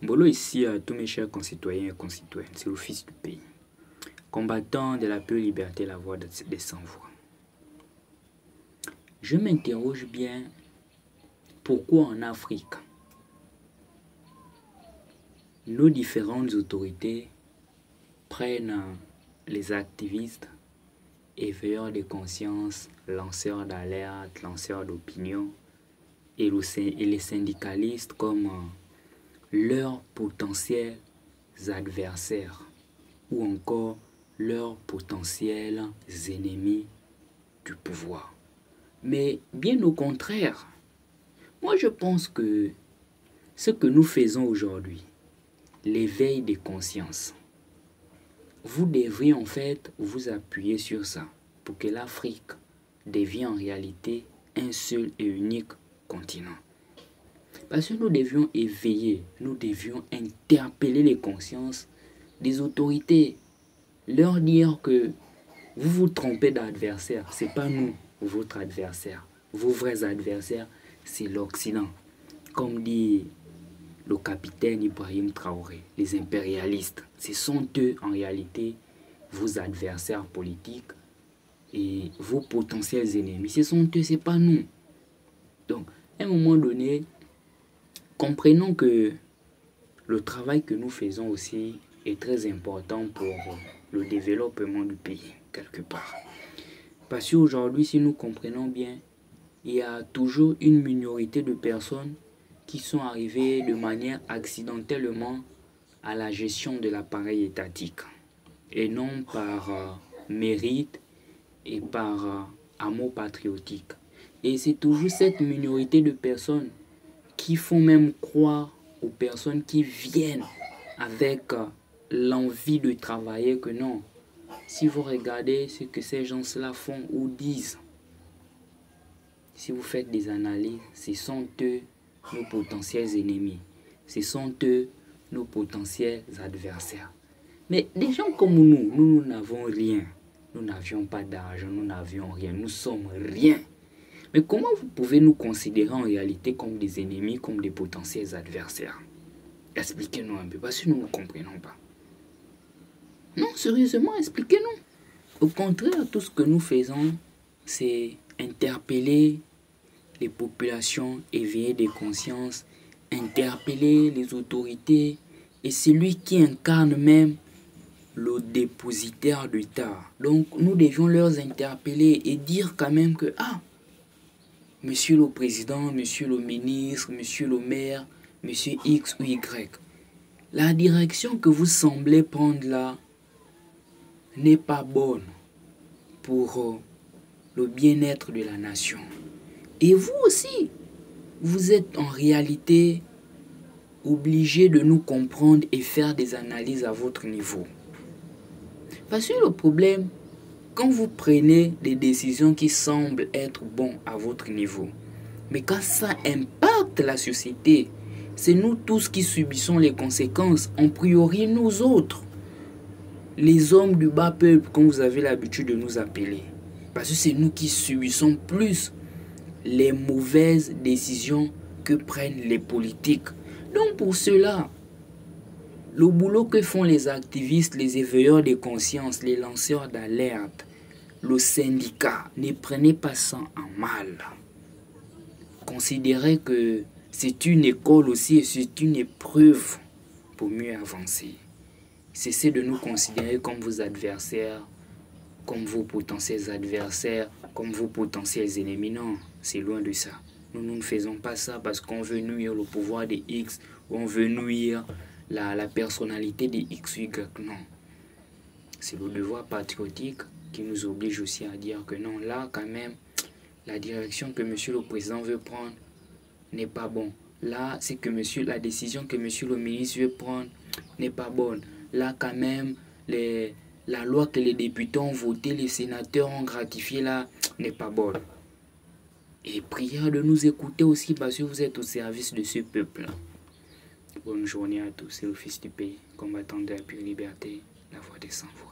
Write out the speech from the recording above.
Mbolo ici à tous mes chers concitoyens et concitoyennes, c'est le fils du pays, combattant de la pure liberté, la voix des sans-voix. Je m'interroge bien pourquoi en Afrique, nos différentes autorités prennent les activistes, éveilleurs de conscience, lanceurs d'alerte, lanceurs d'opinion et les syndicalistes comme leurs potentiels adversaires ou encore leurs potentiels ennemis du pouvoir. Mais bien au contraire, moi je pense que ce que nous faisons aujourd'hui, l'éveil des consciences, vous devriez en fait vous appuyer sur ça pour que l'Afrique devienne en réalité un seul et unique continent. Parce que nous devions éveiller, nous devions interpeller les consciences des autorités, leur dire que vous vous trompez d'adversaire, ce n'est pas nous, votre adversaire. Vos vrais adversaires, c'est l'Occident. Comme dit le capitaine Ibrahim Traoré, les impérialistes, ce sont eux en réalité vos adversaires politiques et vos potentiels ennemis. Ce sont eux, ce n'est pas nous. Donc, à un moment donné, comprenons que le travail que nous faisons aussi est très important pour le développement du pays, quelque part. Parce qu'aujourd'hui, si nous comprenons bien, il y a toujours une minorité de personnes qui sont arrivées de manière accidentellement à la gestion de l'appareil étatique et non par mérite et par amour patriotique. Et c'est toujours cette minorité de personnes qui font même croire aux personnes qui viennent avec l'envie de travailler que non. Si vous regardez ce que ces gens-là font ou disent, si vous faites des analyses, ce sont eux nos potentiels ennemis. Ce sont eux nos potentiels adversaires. Mais des gens comme nous n'avons rien. Nous n'avions pas d'argent, nous n'avions rien. Nous sommes rien. Mais comment vous pouvez nous considérer en réalité comme des ennemis, comme des potentiels adversaires? Expliquez-nous un peu, parce que nous ne comprenons pas. Non, sérieusement, expliquez-nous. Au contraire, tout ce que nous faisons, c'est interpeller les populations, éveiller des consciences, interpeller les autorités et celui qui incarne même le dépositaire d'État. Donc, nous devions leur interpeller et dire quand même que, monsieur le président, monsieur le ministre, monsieur le maire, monsieur X ou Y, la direction que vous semblez prendre là n'est pas bonne pour le bien-être de la nation. Et vous aussi, vous êtes en réalité obligé de nous comprendre et faire des analyses à votre niveau. Parce que le problème, quand vous prenez des décisions qui semblent être bonnes à votre niveau, mais quand ça impacte la société, c'est nous tous qui subissons les conséquences, en priori nous autres. Les hommes du bas peuple, comme vous avez l'habitude de nous appeler. Parce que c'est nous qui subissons plus les mauvaises décisions que prennent les politiques. Donc pour cela, le boulot que font les activistes, les éveilleurs de conscience, les lanceurs d'alerte, le syndicat, ne prenez pas ça en mal. Considérez que c'est une école aussi et c'est une épreuve pour mieux avancer. Cessez de nous considérer comme vos adversaires, comme vos potentiels adversaires, comme vos potentiels ennemis. Non, c'est loin de ça. Nous ne faisons pas ça parce qu'on veut nuire le pouvoir des X ou on veut nuire la personnalité des X ou Y. Non. C'est le devoir patriotique qui nous oblige aussi à dire que non, là quand même, la direction que monsieur le président veut prendre n'est pas bonne. Là, c'est que la décision que monsieur le ministre veut prendre n'est pas bonne. Là quand même, la loi que les députés ont votée, les sénateurs ont ratifiée là, n'est pas bonne. Et prière de nous écouter aussi parce que vous êtes au service de ce peuple. Bonne journée à tous, c'est le fils du pays, combattant de la pure liberté, la voix des sans-voix.